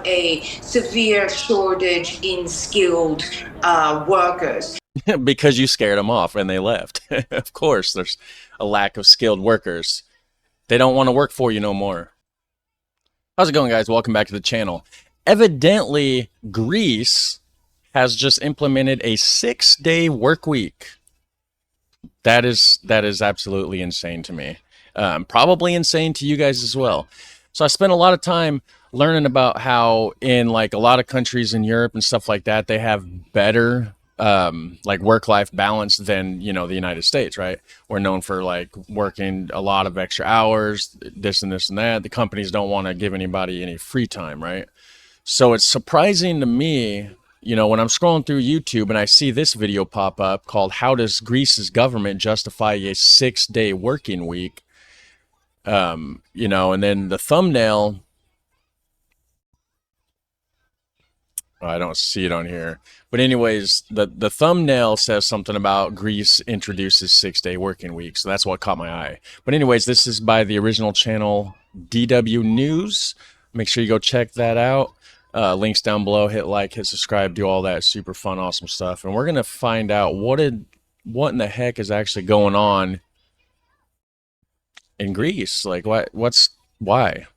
a severe shortage in skilled workers. Because you scared them off and they left. Of course, there's a lack of skilled workers. They don't want to work for you no more. How's it going, guys? Welcome back to the channel. Evidently, Greece has just implemented a 6-day work week. That is absolutely insane to me. Probably insane to you guys as well. So I spent a lot of time learning about how in like a lot of countries in Europe and stuff like that, they have better like work-life balance than, you know, the United States, right? We're known for like working a lot of extra hours, this and this and that. The companies don't want to give anybody any free time, right? So it's surprising to me, you know, when I'm scrolling through YouTube and I see this video pop up called "How Does Greece's Government Justify a 6-Day Working Week?" You know, and then the thumbnail, I don't see it on here. But anyways, the thumbnail says something about Greece introduces 6-day working week. So that's what caught my eye. But anyways, this is by the original channel DW News. Make sure you go check that out. Links down below. Hit like, hit subscribe, do all that super fun, awesome stuff. And we're going to find out what in the heck is actually going on in Greece. Like why?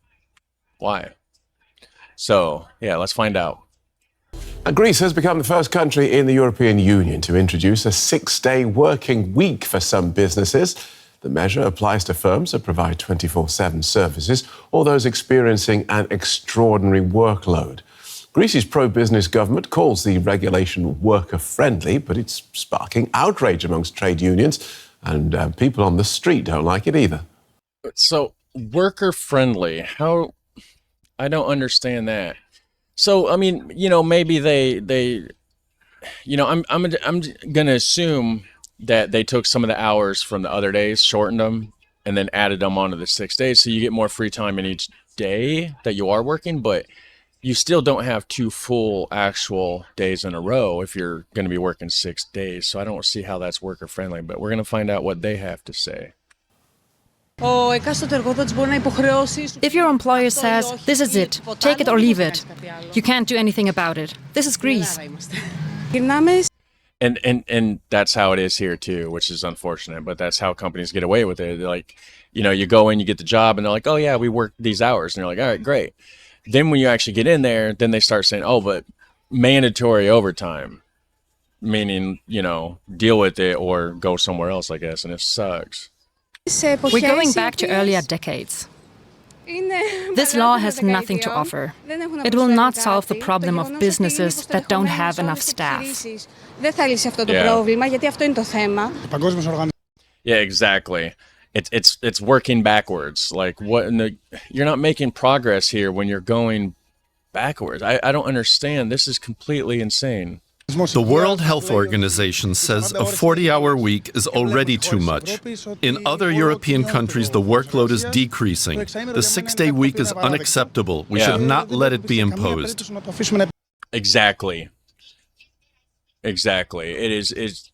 So yeah, let's find out. Greece has become the first country in the European Union to introduce a 6-day working week for some businesses. The measure applies to firms that provide 24/7 services or those experiencing an extraordinary workload. Greece's pro-business government calls the regulation worker-friendly, but it's sparking outrage amongst trade unions, and people on the street don't like it either. So worker-friendly, how? I don't understand that. So, I mean, you know, maybe they, you know, I'm gonna assume that they took some of the hours from the other days, shortened them, and then added them onto the 6 days, so you get more free time in each day that you are working. But you still don't have 2 full actual days in a row if you're going to be working 6 days. So I don't see how that's worker friendly. But we're gonna find out what they have to say. If your employer says, this is it, take it or leave it, you can't do anything about it. This is Greece. And that's how it is here too, which is unfortunate, but that's how companies get away with it. They're like, you know, you go in, you get the job, and they're like, oh yeah, we work these hours. And you're like, all right, great. Then when you actually get in there, then they start saying, oh, but mandatory overtime, meaning, you know, deal with it or go somewhere else, I guess. And it sucks. We're going back to earlier decades. This law has nothing to offer. It will not solve the problem of businesses that don't have enough staff. Yeah, exactly. It's working backwards. Like, what in the, you're not making progress here when you're going backwards. I don't understand. This is completely insane. The World Health Organization says a 40-hour week is already too much. In other European countries, the workload is decreasing. The 6-day week is unacceptable. We should not let it be imposed. Exactly. Exactly. It is.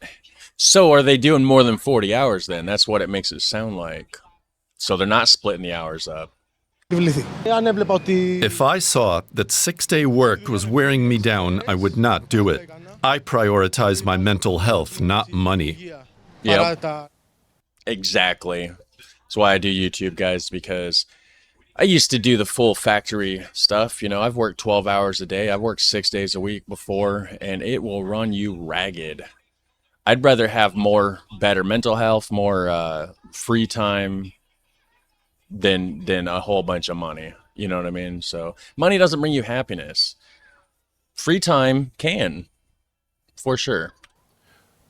So are they doing more than 40 hours then? That's what it makes it sound like. So they're not splitting the hours up. If I saw that 6-day work was wearing me down, I would not do it. I prioritize my mental health, not money. Yep. Exactly. That's why I do YouTube, guys, because I used to do the full factory stuff. You know, I've worked 12 hours a day. I've worked 6 days a week before, and it will run you ragged. I'd rather have better mental health, more free time than a whole bunch of money. You know what I mean? So money doesn't bring you happiness. Free time can, for sure.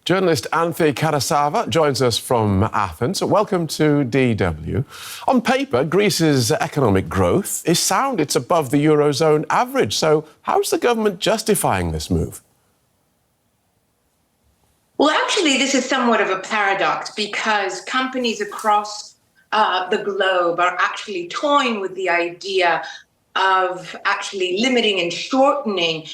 Journalist Anthi Karasava joins us from Athens. Welcome to DW. On paper, Greece's economic growth is sound. It's above the Eurozone average. So how's the government justifying this move? Well, actually, this is somewhat of a paradox because companies across the globe are actually toying with the idea of actually limiting and shortening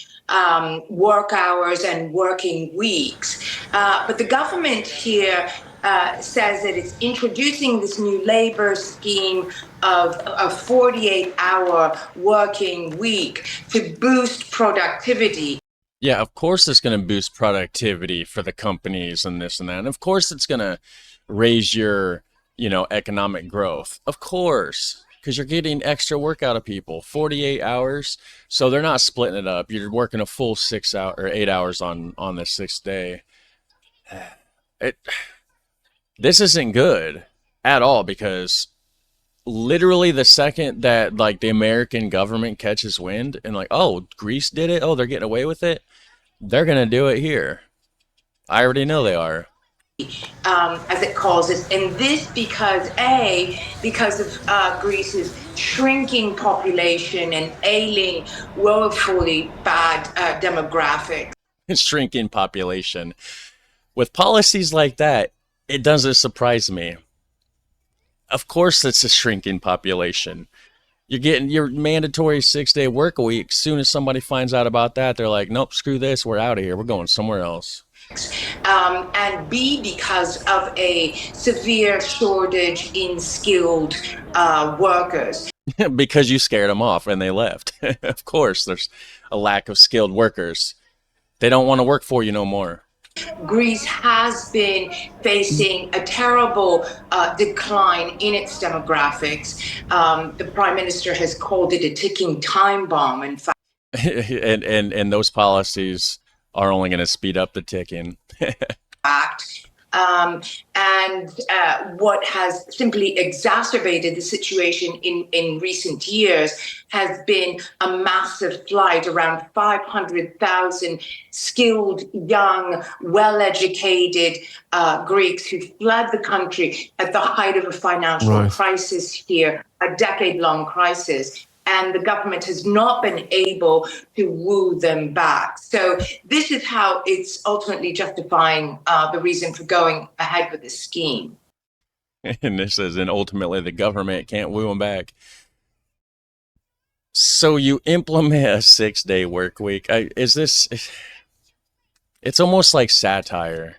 work hours and working weeks. But the government here says that it's introducing this new labor scheme of a 48-hour working week to boost productivity. Yeah, of course it's going to boost productivity for the companies and this and that. And of course it's going to raise your, economic growth. Of course, because you're getting extra work out of people, 48 hours. So they're not splitting it up. You're working a full 6 hour or 8 hours on the sixth day. This isn't good at all, because literally the second that like the American government catches wind and like, oh, Greece did it, oh, they're getting away with it, they're gonna do it here. I already know they are. As it calls it, and this because of Greece's shrinking population and ailing, woefully bad demographics. Shrinking population. With policies like that, it doesn't surprise me. Of course it's a shrinking population. You're getting your mandatory 6-day work week. As soon as somebody finds out about that, they're like, nope, screw this, we're out of here, we're going somewhere else. And B, because of a severe shortage in skilled workers. Because you scared them off and they left. Of course there's a lack of skilled workers. They don't want to work for you no more. Greece has been facing a terrible decline in its demographics. The Prime Minister has called it a ticking time bomb, in fact. and those policies are only going to speed up the ticking. And what has simply exacerbated the situation in recent years has been a massive flight. Around 500,000 skilled, young, well-educated Greeks who fled the country at the height of a financial crisis here, a decade-long crisis. And the government has not been able to woo them back. So this is how it's ultimately justifying the reason for going ahead with this scheme. And this is, and ultimately the government can't woo them back. So you implement a 6-day work week. It's almost like satire.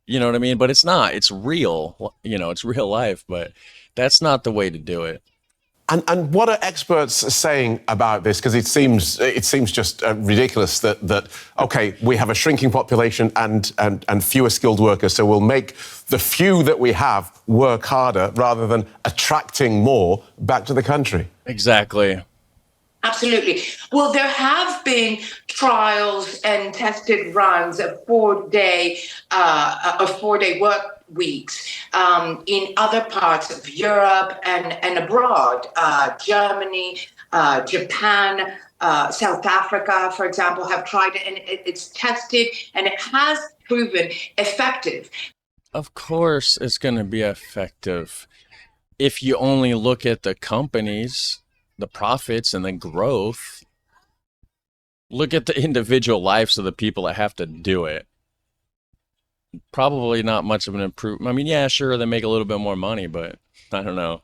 You know what I mean? But it's not. It's real. It's real life. But that's not the way to do it. And what are experts saying about this? Because it seems just ridiculous that okay, we have a shrinking population and fewer skilled workers, so we'll make the few that we have work harder rather than attracting more back to the country. Exactly. Absolutely. Well, there have been trials and tested runs of 4-day work weeks in other parts of Europe and abroad. Germany, Japan, South Africa, for example, have tried it, and it's tested, and it has proven effective. Of course it's going to be effective if you only look at the companies, the profits and the growth. Look at the individual lives of the people that have to do it. Probably not much of an improvement. I mean, yeah, sure, they make a little bit more money, but I don't know.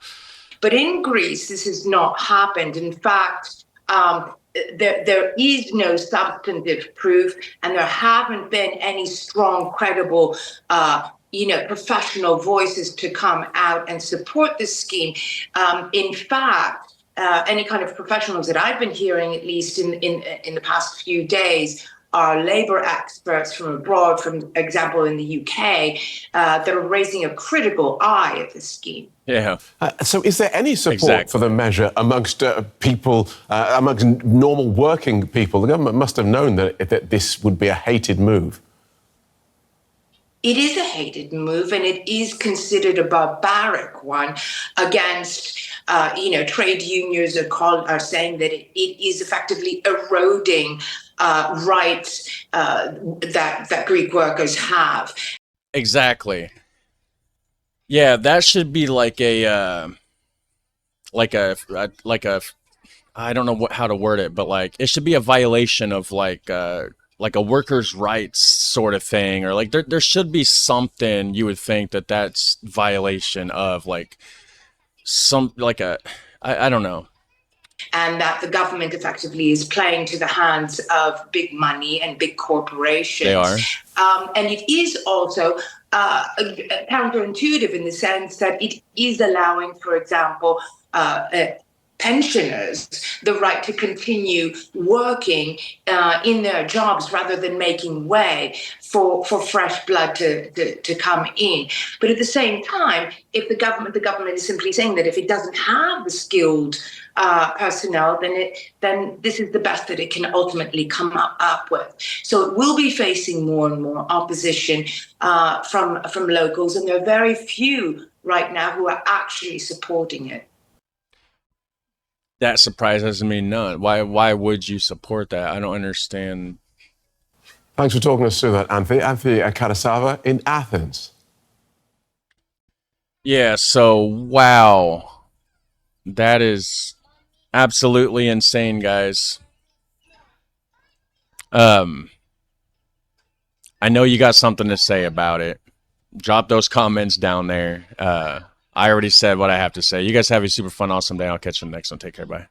But in Greece, this has not happened. In fact, there is no substantive proof, and there haven't been any strong, credible, professional voices to come out and support this scheme. In fact, any kind of professionals that I've been hearing, at least in the past few days, are labor experts from abroad, for example, in the UK, that are raising a critical eye at this scheme. Yeah. So is there any support for the measure amongst people, amongst normal working people? The government must have known that this would be a hated move. It is a hated move, and it is considered a barbaric one against, trade unions are saying that it is effectively eroding rights that Greek workers have. Exactly. Yeah, that should be like a I don't know how to word it, but like it should be a violation of like a workers' rights sort of thing, or like there should be something you would think that's violation of like some like a I don't know. And that the government effectively is playing to the hands of big money and big corporations. They are. And it is also counterintuitive in the sense that it is allowing, for example, pensioners the right to continue working in their jobs rather than making way for fresh blood to come in. But at the same time, if the government is simply saying that if it doesn't have the skilled personnel, then this is the best that it can ultimately come up with. So it will be facing more and more opposition from locals, and there are very few right now who are actually supporting it. That surprises me none. Why would you support that? I don't understand. Thanks for talking us through that, Anthony. Anthony Karasava in Athens. Yeah, so wow. That is absolutely insane, guys. I know you got something to say about it. Drop those comments down there. I already said what I have to say. You guys have a super fun, awesome day. I'll catch you in the next one. Take care. Bye.